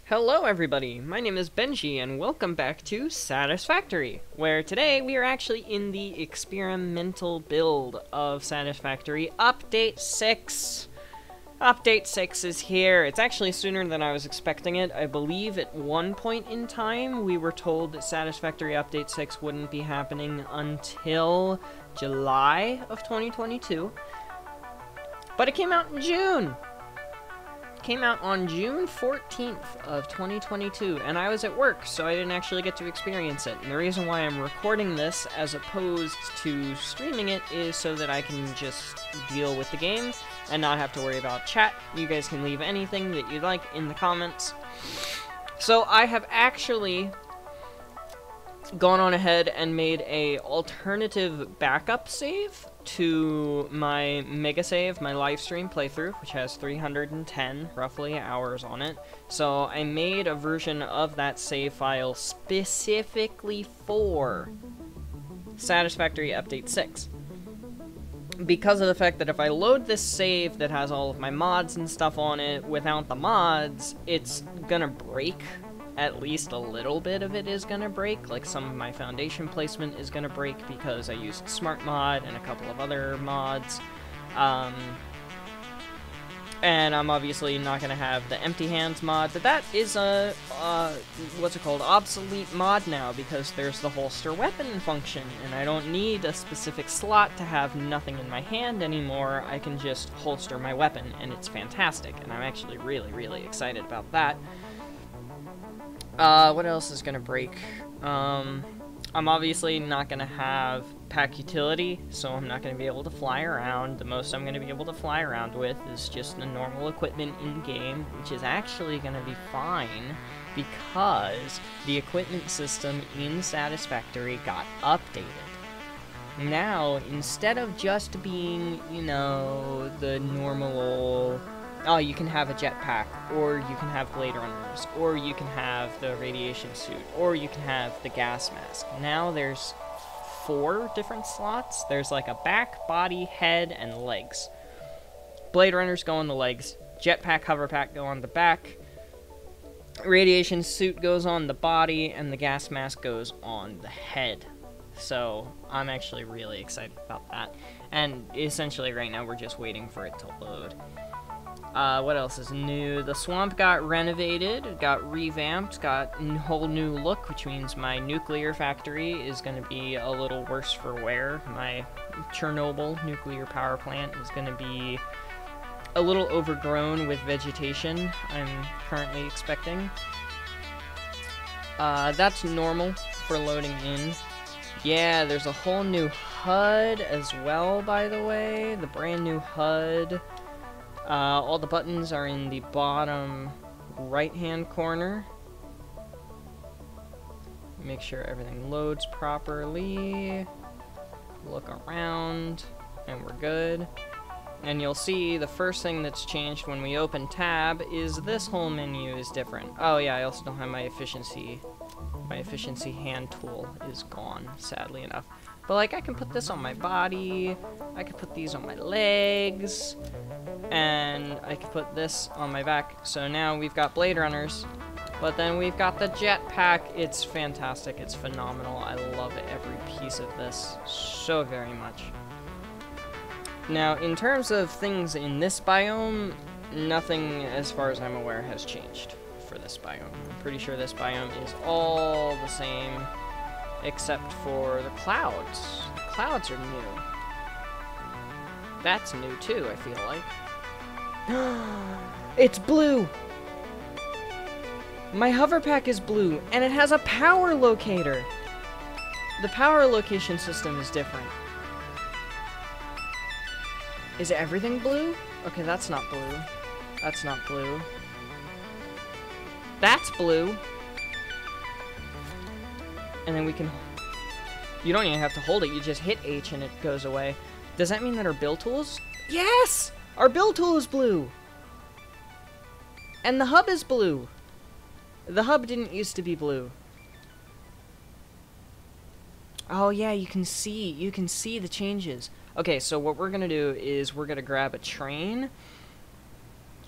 Hello everybody, my name is Benji and welcome back to Satisfactory, where today we are actually in the experimental build of Satisfactory Update 6. Update 6 is here. It's actually sooner than I was expecting it. I believe at one point in time we were told that Satisfactory Update 6 wouldn't be happening until July of 2022. But it came out in June! Came out on June 14th of 2022, and I was at work, so I didn't actually get to experience it. And the reason why I'm recording this as opposed to streaming it is so that I can just deal with the game and not have to worry about chat. You guys can leave anything that you'd like in the comments. So I have actually gone on ahead and made a alternative backup save to my mega save, my live stream playthrough, which has 310 roughly hours on it. So I made a version of that save file specifically for Satisfactory Update 6. Because of the fact that if I load this save that has all of my mods and stuff on it without the mods, it's gonna break. At least a little bit of it is gonna break, like some of my foundation placement is gonna break because I used Smart Mod and a couple of other mods. And I'm obviously not gonna have the Empty Hands mod, but that is a, what's it called, obsolete mod now because there's the holster weapon function, and I don't need a specific slot to have nothing in my hand anymore. I can just holster my weapon, and it's fantastic, and I'm actually really, really excited about that. What else is gonna break? I'm obviously not gonna have pack utility, so I'm not gonna be able to fly around. The most I'm gonna be able to fly around with is just the normal equipment in-game, which is actually gonna be fine because the equipment system in Satisfactory got updated. Now, instead of just being, you know, the normal, oh, you can have a jetpack, or you can have Blade Runners, or you can have the radiation suit, or you can have the gas mask. Now there's 4 different slots. There's like a back, body, head, and legs. Blade Runners go on the legs, jetpack, hoverpack go on the back, radiation suit goes on the body, and the gas mask goes on the head. So I'm actually really excited about that. And essentially right now we're just waiting for it to load. What else is new? The swamp got renovated, it got revamped, got a whole new look, which means my nuclear factory is going to be a little worse for wear. My Chernobyl nuclear power plant is going to be a little overgrown with vegetation, I'm currently expecting. That's normal for loading in. Yeah, there's a whole new HUD as well, by the way. The brand new HUD. All the buttons are in the bottom right-hand corner. Make sure everything loads properly. Look around, and we're good. And you'll see the first thing that's changed when we open tab is this whole menu is different. Oh yeah, I also don't have my efficiency. My efficiency hand tool is gone, sadly enough. But like, I can put this on my body, I can put these on my legs, and I can put this on my back. So now we've got Blade Runners, but then we've got the jetpack. It's fantastic, it's phenomenal. I love every piece of this so very much. Now, in terms of things in this biome, nothing, as far as I'm aware, has changed for this biome. I'm pretty sure this biome is all the same, except for the clouds. The clouds are new. That's new too, I feel like. It's blue! My hoverpack is blue, and it has a power locator! The power location system is different. Is everything blue? Okay, that's not blue. That's not blue. That's blue! And then we can... You don't even have to hold it, you just hit H and it goes away. Does that mean that our build tools? Yes! Our build tool is blue! And the hub is blue! The hub didn't used to be blue. Oh yeah, you can see the changes. Okay, so what we're gonna do is we're gonna grab a train,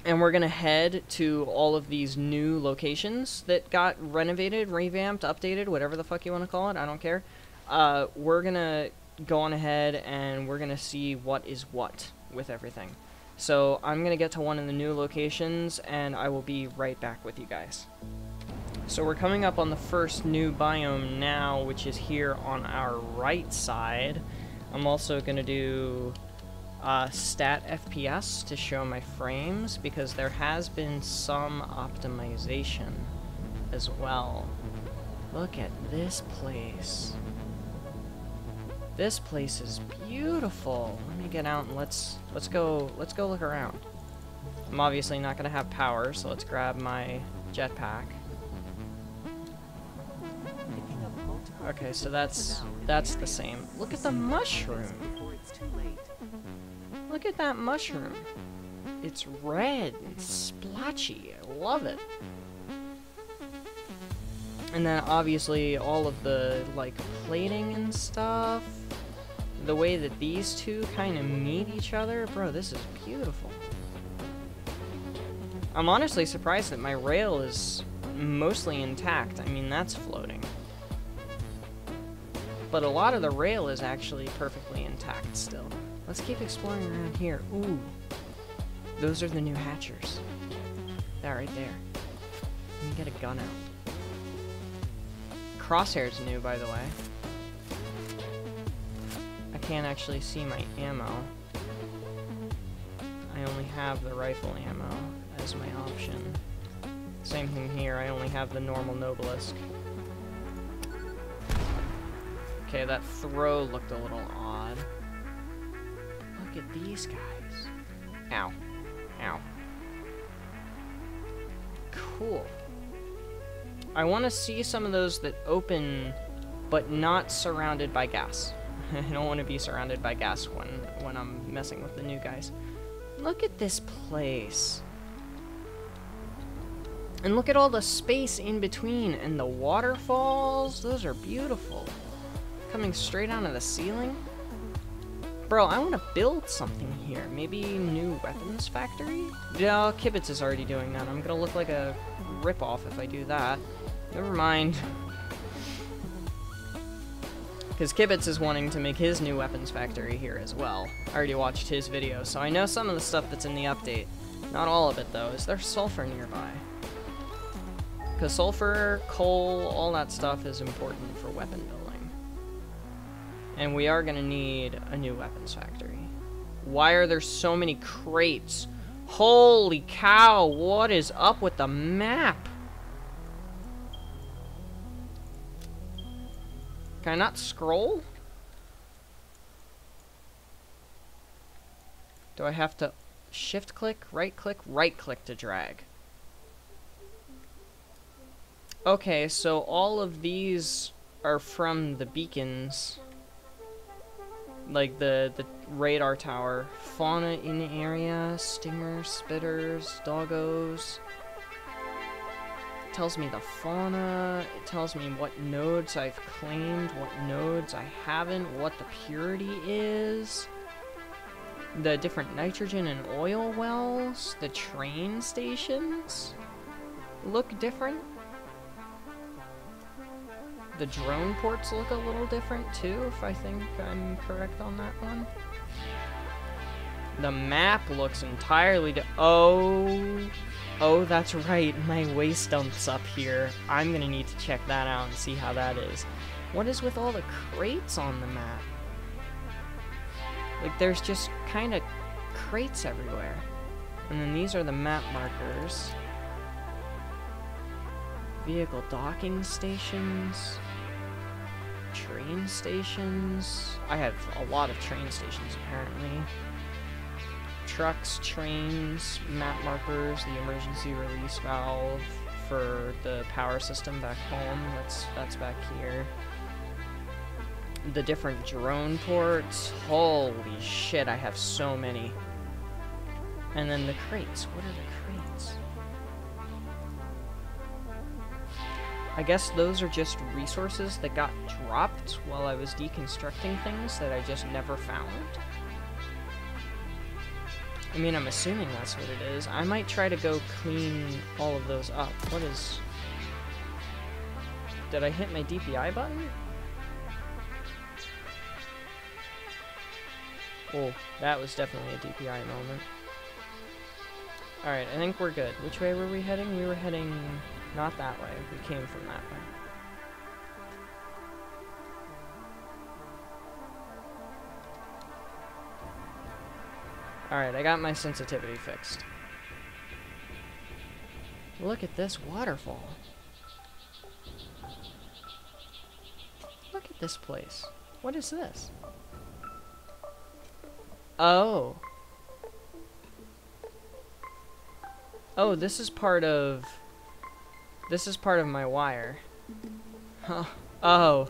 And we're gonna head to all of these new locations that got renovated, revamped, updated, whatever the fuck you want to call it, I don't care. We're gonna go on ahead and we're gonna see what is what with everything. So I'm gonna get to one of the new locations and I will be right back with you guys. So we're coming up on the first new biome now, which is here on our right side. I'm also gonna do stat FPS to show my frames because there has been some optimization as well. Look at this place. This place is beautiful. Let me get out and let's go look around. I'm obviously not gonna have power, so let's grab my jetpack. Okay, so that's the same. Look at the mushroom. Look at that mushroom. It's red and splotchy. I love it. And then obviously all of the like plating and stuff. The way that these two kind of meet each other. Bro, this is beautiful. I'm honestly surprised that my rail is mostly intact. I mean, that's floating. But a lot of the rail is actually perfectly intact still. Let's keep exploring around here. Ooh. Those are the new hatchers. That right there. Let me get a gun out. Crosshair's new, by the way. I can't actually see my ammo. I only have the rifle ammo as my option. Same thing here, I only have the normal Nobelisk. Okay, that throw looked a little odd. Look at these guys. Ow. Ow. Cool. I want to see some of those that open, but not surrounded by gas. I don't want to be surrounded by gas when I'm messing with the new guys. Look at this place. And look at all the space in between and the waterfalls. Those are beautiful. Coming straight out of the ceiling. Bro, I want to build something here. Maybe new weapons factory? Yeah, Kibitz is already doing that. I'm gonna look like a ripoff if I do that. Never mind. Because Kibitz is wanting to make his new weapons factory here as well. I already watched his video, so I know some of the stuff that's in the update. Not all of it, though. Is there sulfur nearby? Because sulfur, coal, all that stuff is important for weapon building. And we are going to need a new weapons factory. Why are there so many crates? Holy cow, what is up with the map? Can I not scroll? Do I have to shift click, right click to drag? Okay, so all of these are from the beacons. Like the radar tower. Fauna in the area, stingers, spitters, doggos. It tells me the fauna, it tells me what nodes I've claimed, what nodes I haven't, what the purity is. The different nitrogen and oil wells, the train stations look different. The drone ports look a little different too, if I think I'm correct on that one. The map looks entirely Oh, that's right, my waste dump's up here. I'm gonna need to check that out and see how that is. What is with all the crates on the map? Like, there's just kind of crates everywhere. And then these are the map markers. Vehicle docking stations. Train stations. I have a lot of train stations, apparently. Trucks, trains, map markers, the emergency release valve for the power system back home. That's back here. The different drone ports. Holy shit, I have so many. And then the crates. What are the crates? I guess those are just resources that got dropped while I was deconstructing things that I just never found. I mean, I'm assuming that's what it is. I might try to go clean all of those up. What is... Did I hit my DPI button? Oh, that was definitely a DPI moment. Alright, I think we're good. Which way were we heading? We were heading not that way. We came from that way. Alright, I got my sensitivity fixed. Look at this waterfall. Look at this place. What is this? Oh. Oh, this is part of my wire. Huh. Oh.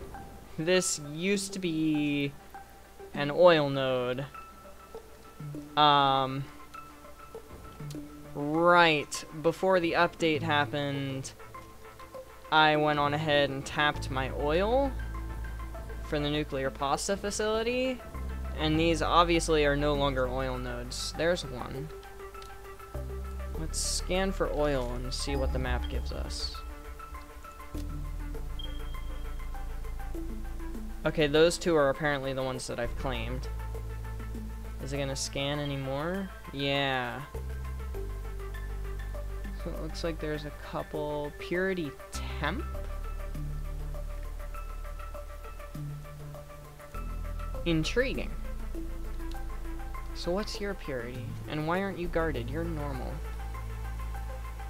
This used to be an oil node. Right. Before the update happened, I went on ahead and tapped my oil for the nuclear pasta facility, and these obviously are no longer oil nodes. There's one. Let's scan for oil and see what the map gives us. Okay, those two are apparently the ones that I've claimed. Is it gonna scan anymore? Yeah. So it looks like there's a couple. Purity Temp? Intriguing. So what's your purity? And why aren't you guarded? You're normal.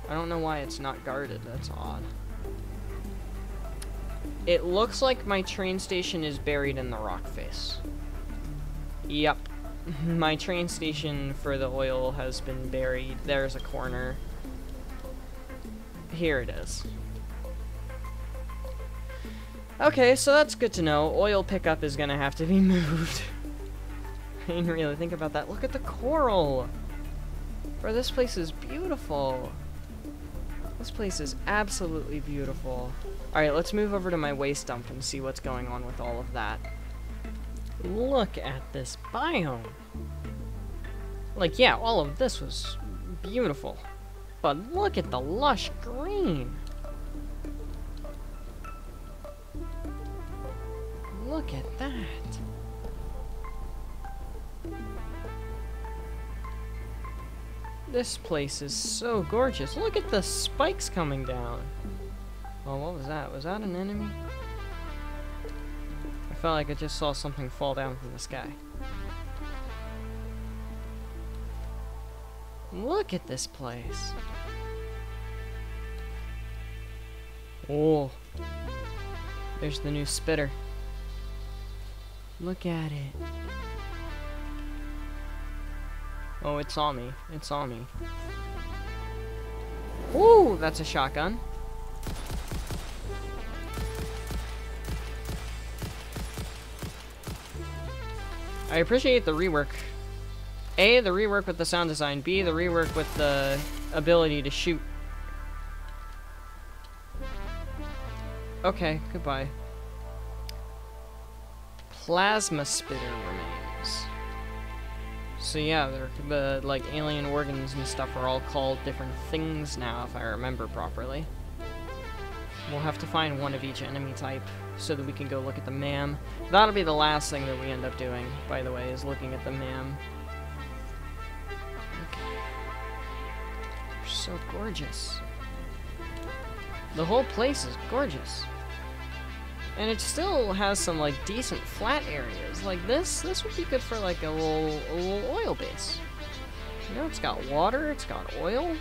I don't know why it's not guarded. That's odd. It looks like my train station is buried in the rock face. Yep. My train station for the oil has been buried. There's a corner. Here it is. Okay, so that's good to know. Oil pickup is gonna have to be moved. I didn't really think about that. Look at the coral! Bro, this place is beautiful. This place is absolutely beautiful. Alright, let's move over to my waste dump and see what's going on with all of that. Look at this biome. Like, yeah, all of this was beautiful. But look at the lush green. Look at that. This place is so gorgeous. Look at the spikes coming down. Oh, what was that? Was that an enemy? I felt like I just saw something fall down from the sky. Look at this place. Oh. There's the new spitter. Look at it. Oh, it saw me. It saw me. Ooh, that's a shotgun. I appreciate the rework. A, the rework with the sound design. B, the rework with the ability to shoot. Okay, goodbye. Plasma spitter remains. So yeah, the like alien organs and stuff are all called different things now, if I remember properly. We'll have to find one of each enemy type so that we can go look at the MAM. That'll be the last thing that we end up doing, by the way, is looking at the MAM. They're so gorgeous. The whole place is gorgeous. And it still has some, like, decent flat areas. Like this would be good for, like, a little oil base. You know, it's got water, it's got oil.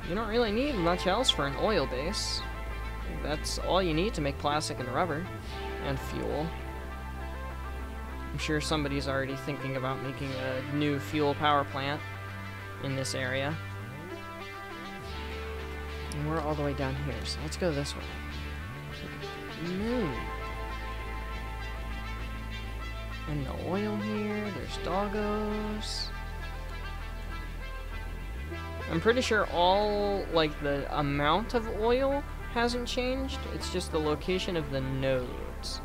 You don't really need much else for an oil base. That's all you need to make plastic and rubber. And fuel. I'm sure somebody's already thinking about making a new fuel power plant in this area. And we're all the way down here, so let's go this way. Moon. And the oil here, there's doggos. I'm pretty sure all, like, the amount of oil hasn't changed. It's just the location of the nodes.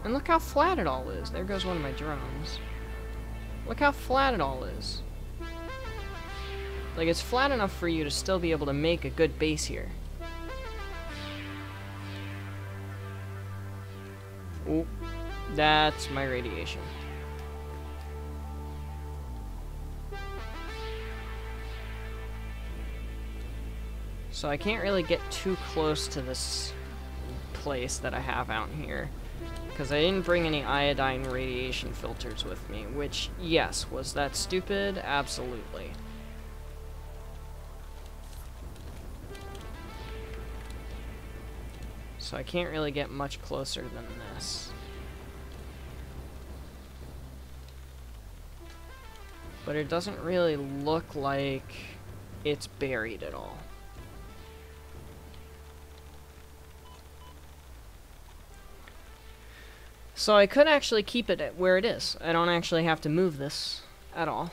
And look how flat it all is. There goes one of my drones. Look how flat it all is. Like, it's flat enough for you to still be able to make a good base here. Ooh, that's my radiation. So I can't really get too close to this place that I have out here, because I didn't bring any iodine radiation filters with me, which, yes, was that stupid? Absolutely. So I can't really get much closer than this. But it doesn't really look like it's buried at all. So I could actually keep it at where it is. I don't actually have to move this at all.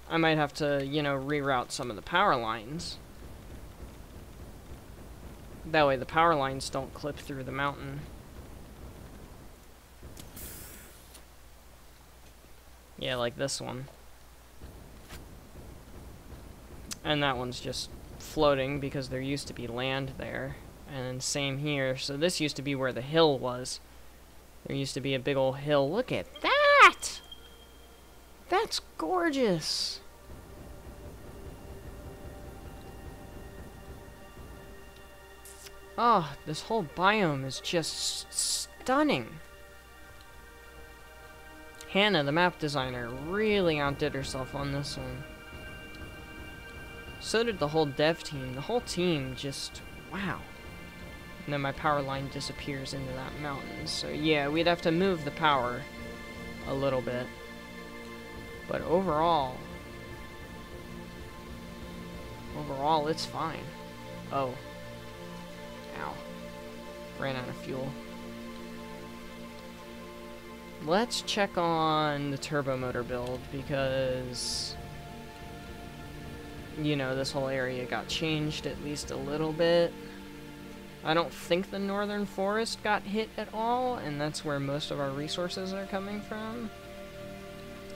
I might have to, you know, reroute some of the power lines. That way the power lines don't clip through the mountain. Yeah, like this one. And that one's just floating because there used to be land there. And same here. So this used to be where the hill was. There used to be a big old hill. Look at that! That's gorgeous! Oh, this whole biome is just stunning. Hannah, the map designer, really outdid herself on this one. So did the whole dev team. The whole team just, wow. And then my power line disappears into that mountain. So yeah, we'd have to move the power a little bit. But overall, it's fine. Oh. Ow. Ran out of fuel. Let's check on the turbo motor build because, you know, this whole area got changed at least a little bit. I don't think the northern forest got hit at all, and that's where most of our resources are coming from.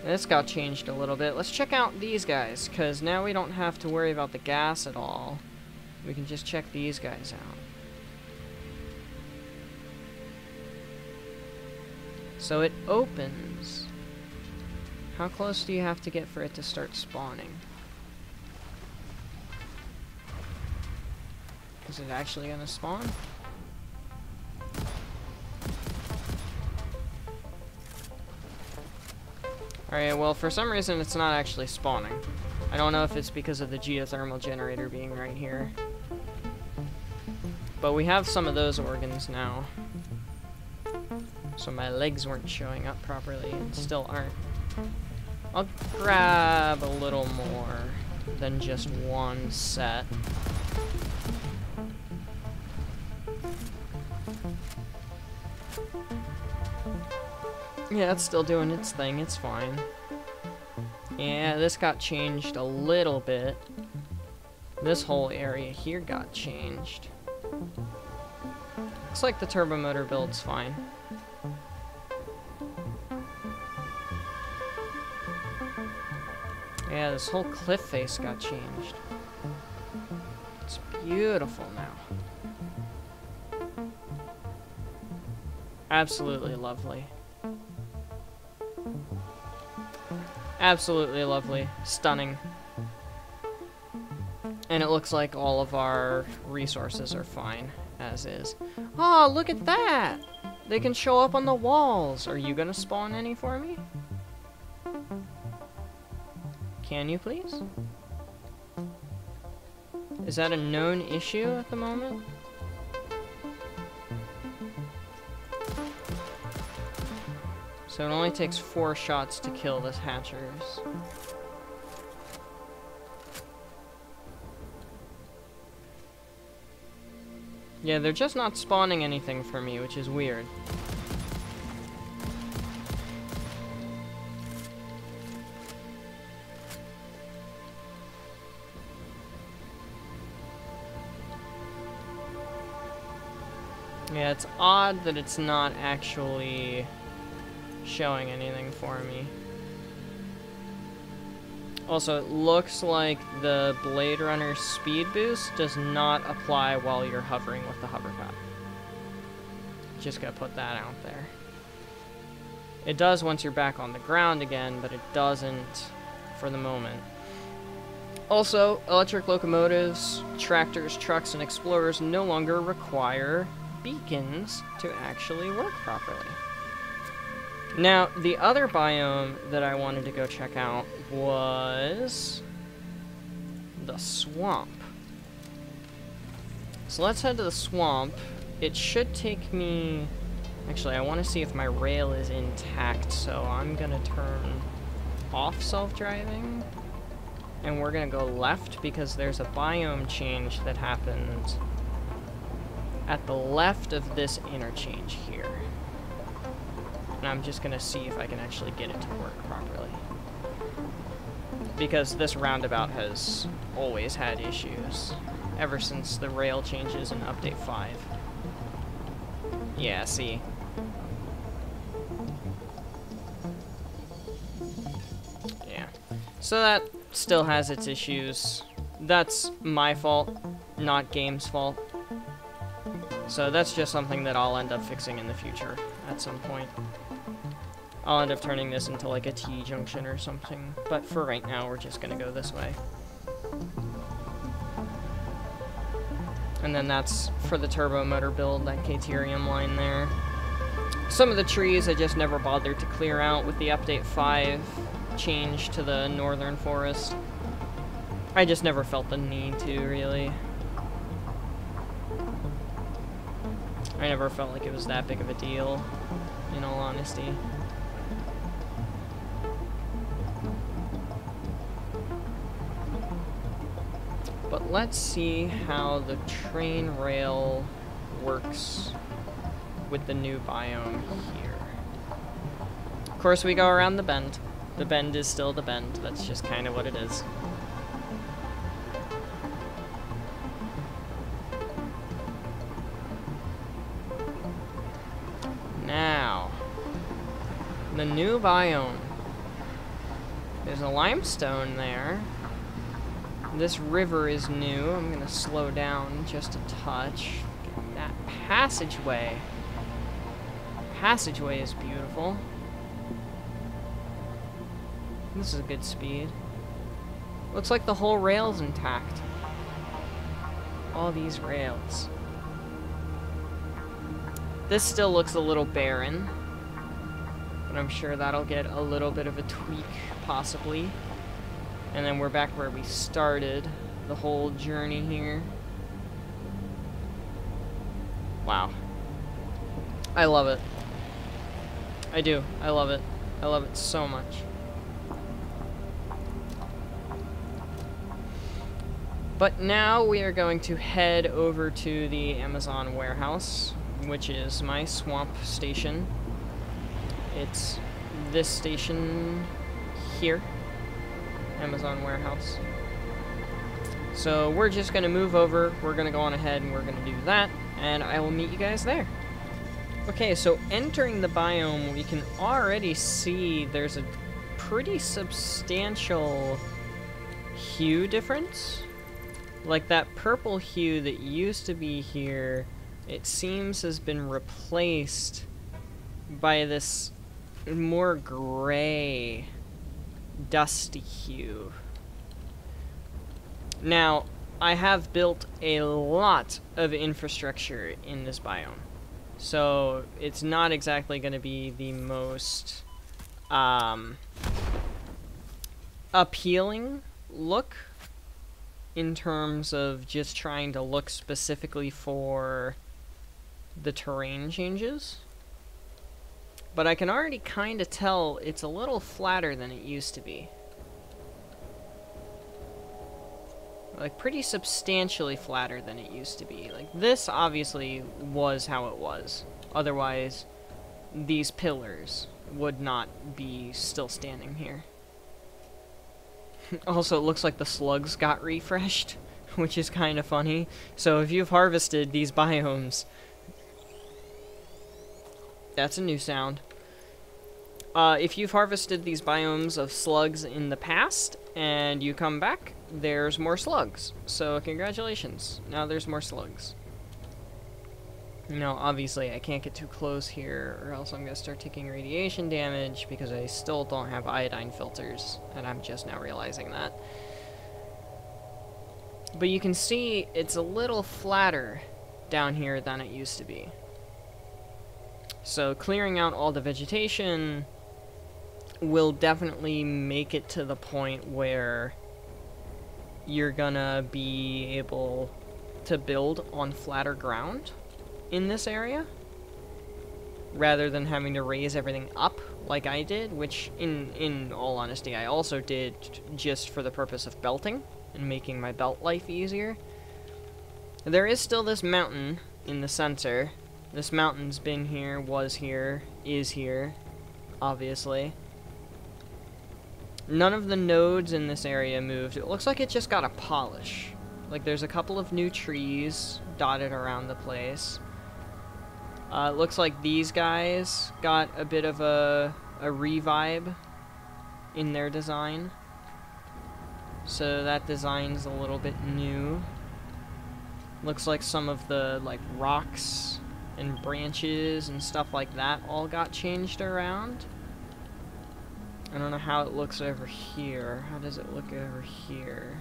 This got changed a little bit. Let's check out these guys, because now we don't have to worry about the gas at all. We can just check these guys out. So it opens. How close do you have to get for it to start spawning? Is it actually gonna spawn? Alright, well, for some reason it's not actually spawning. I don't know if it's because of the geothermal generator being right here. But we have some of those organs now. So my legs weren't showing up properly and still aren't. I'll grab a little more than just one set. Yeah, it's still doing its thing, it's fine. Yeah, this got changed a little bit. This whole area here got changed. Looks like the turbo motor build's fine. Yeah, this whole cliff face got changed. It's beautiful now. Absolutely lovely. Absolutely lovely. Stunning. And it looks like all of our resources are fine, as is. Oh, look at that! They can show up on the walls. Are you gonna spawn any for me? Can you please? Is that a known issue at the moment? So it only takes 4 shots to kill the hatchers. Yeah, they're just not spawning anything for me, which is weird. Yeah, it's odd that it's not actually showing anything for me. Also, it looks like the Blade Runner speed boost does not apply while you're hovering with the hoverpad. Just gotta put that out there. It does once you're back on the ground again, but it doesn't for the moment. Also, electric locomotives, tractors, trucks, and explorers no longer require beacons to actually work properly. Now, the other biome that I wanted to go check out was the swamp. So let's head to the swamp. It should take me... Actually, I want to see if my rail is intact, so I'm going to turn off self-driving. And we're going to go left because there's a biome change that happens at the left of this interchange here. And I'm just going to see if I can actually get it to work properly. Because this roundabout has always had issues ever since the rail changes in Update 5. Yeah, see. Yeah. So that still has its issues. That's my fault, not game's fault. So that's just something that I'll end up fixing in the future at some point. I'll end up turning this into like a T-junction or something, but for right now, we're just gonna go this way. And then that's for the turbo motor build, that Caterium line there. Some of the trees I just never bothered to clear out with the Update 5 change to the northern forest. I just never felt the need to, really. I never felt like it was that big of a deal, in all honesty. But let's see how the train rail works with the new biome here. Of course, we go around the bend. The bend is still the bend. That's just kind of what it is. Now, the new biome. There's a limestone there. This river is new. I'm gonna slow down just a touch. That passageway. Passageway is beautiful. This is a good speed. Looks like the whole rail's intact. All these rails. This still looks a little barren, but I'm sure that'll get a little bit of a tweak, possibly. And then we're back where we started the whole journey here. Wow. I love it. I do. I love it. I love it so much. But now we are going to head over to the Amazon warehouse, which is my swamp station. It's this station here. Amazon warehouse. So we're just gonna move over, we're gonna go on ahead and we're gonna do that, and I will meet you guys there. Okay, so entering the biome, we can already see there's a pretty substantial hue difference. Like that purple hue that used to be here, it seems has been replaced by this more gray, dusty hue. Now, I have built a lot of infrastructure in this biome, so it's not exactly going to be the most appealing look in terms of just trying to look specifically for the terrain changes. But I can already kind of tell it's a little flatter than it used to be. Like, pretty substantially flatter than it used to be. Like, this obviously was how it was. Otherwise, these pillars would not be still standing here. Also, it looks like the slugs got refreshed, which is kind of funny. So if you've harvested these biomes, that's a new sound. If you've harvested these biomes of slugs in the past, and you come back, there's more slugs. So congratulations, now there's more slugs. Now, obviously, I can't get too close here, or else I'm gonna start taking radiation damage, because I still don't have iodine filters, and I'm just now realizing that. But you can see it's a little flatter down here than it used to be. So clearing out all the vegetation will definitely make it to the point where you're gonna be able to build on flatter ground in this area, rather than having to raise everything up like I did, which in all honesty I also did just for the purpose of belting and making my belt life easier. There is still this mountain in the center. This mountain's been here, was here, is here, obviously. None of the nodes in this area moved. It looks like it just got a polish. Like, there's a couple of new trees dotted around the place. It looks like these guys got a bit of a revive in their design. So that design's a little bit new. Looks like some of the, like, rocks and branches and stuff like that all got changed around. I don't know how it looks over here. How does it look over here?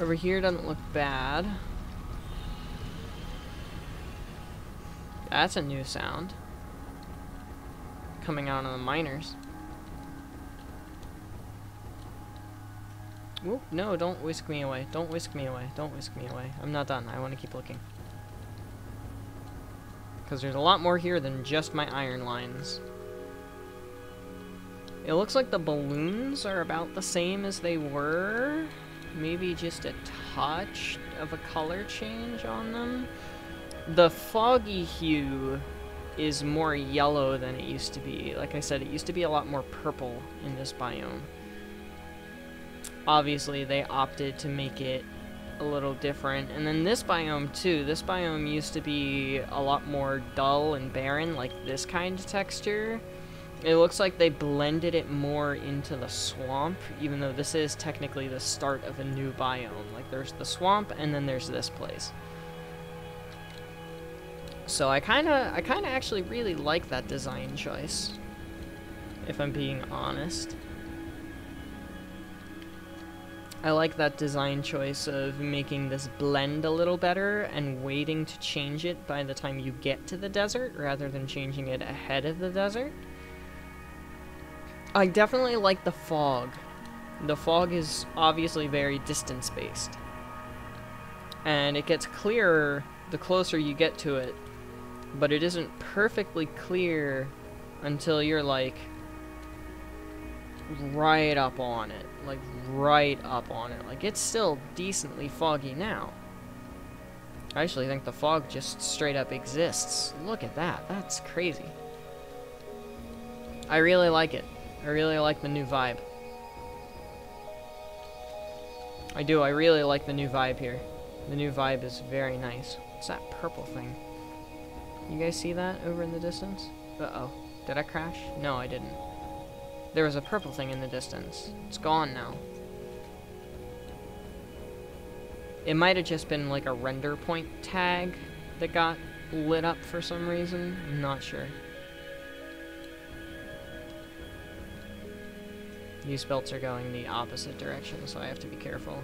Over here doesn't look bad. That's a new sound coming out of the miners. Whoop, no, don't whisk me away. Don't whisk me away. Don't whisk me away. I'm not done. I want to keep looking. Because there's a lot more here than just my iron lines. It looks like the balloons are about the same as they were. Maybe just a touch of a color change on them. The foggy hue is more yellow than it used to be. Like I said, it used to be a lot more purple in this biome. Obviously, they opted to make it a little different. And then this biome, too. This biome used to be a lot more dull and barren, like this kind of texture. It looks like they blended it more into the swamp, even though this is technically the start of a new biome. Like, there's the swamp, and then there's this place. So I kinda actually really like that design choice, if I'm being honest. I like that design choice of making this blend a little better and waiting to change it by the time you get to the desert, rather than changing it ahead of the desert. I definitely like the fog. The fog is obviously very distance-based. And it gets clearer the closer you get to it, but it isn't perfectly clear until you're, like, right up on it. Like, right up on it. Like, it's still decently foggy now. I actually think the fog just straight up exists. Look at that. That's crazy. I really like it. I really like the new vibe. I do. I really like the new vibe here. The new vibe is very nice. What's that purple thing? You guys see that over in the distance? Uh-oh. Did I crash? No, I didn't. There was a purple thing in the distance. It's gone now. It might have just been like a render point tag that got lit up for some reason. I'm not sure. These belts are going the opposite direction, so I have to be careful.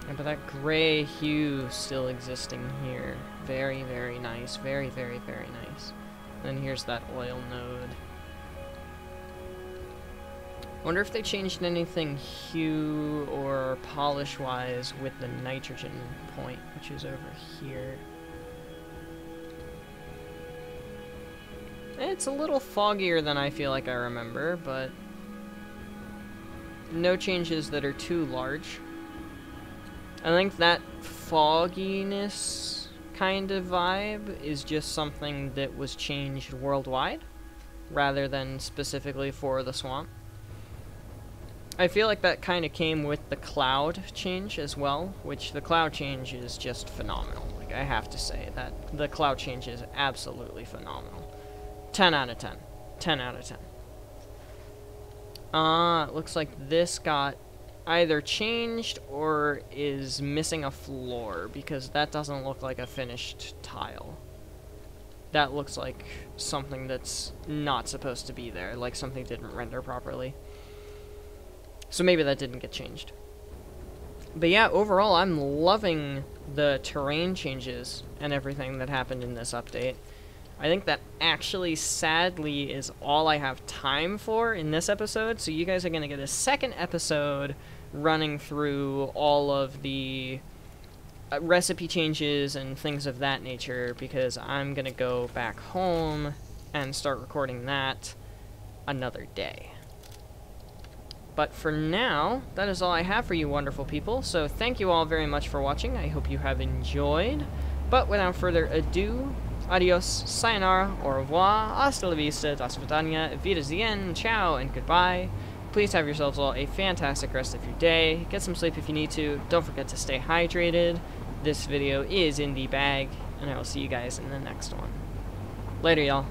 Yeah, but that gray hue still existing here. Very, very nice. Very, very, very nice. Then here's that oil node. Wonder if they changed anything hue or polish-wise with the nitrogen point, which is over here. It's a little foggier than I feel like I remember, but no changes that are too large. I think that fogginess kind of vibe is just something that was changed worldwide, rather than specifically for the swamp. I feel like that kind of came with the cloud change as well, which the cloud change is just phenomenal. Like, I have to say that the cloud change is absolutely phenomenal. 10 out of 10. 10 out of 10. It looks like this got either changed or is missing a floor, because that doesn't look like a finished tile. That looks like something that's not supposed to be there, like something didn't render properly. So maybe that didn't get changed. But yeah, overall, I'm loving the terrain changes and everything that happened in this update. I think that actually, sadly, is all I have time for in this episode, so you guys are going to get a second episode running through all of the recipe changes and things of that nature, because I'm going to go back home and start recording that another day. But for now, that is all I have for you wonderful people, so thank you all very much for watching. I hope you have enjoyed. But without further ado, adios, sayonara, au revoir, hasta la vista, das vidania, wiedersehen, ciao, and goodbye. Please have yourselves all a fantastic rest of your day. Get some sleep if you need to. Don't forget to stay hydrated. This video is in the bag, and I will see you guys in the next one. Later, y'all.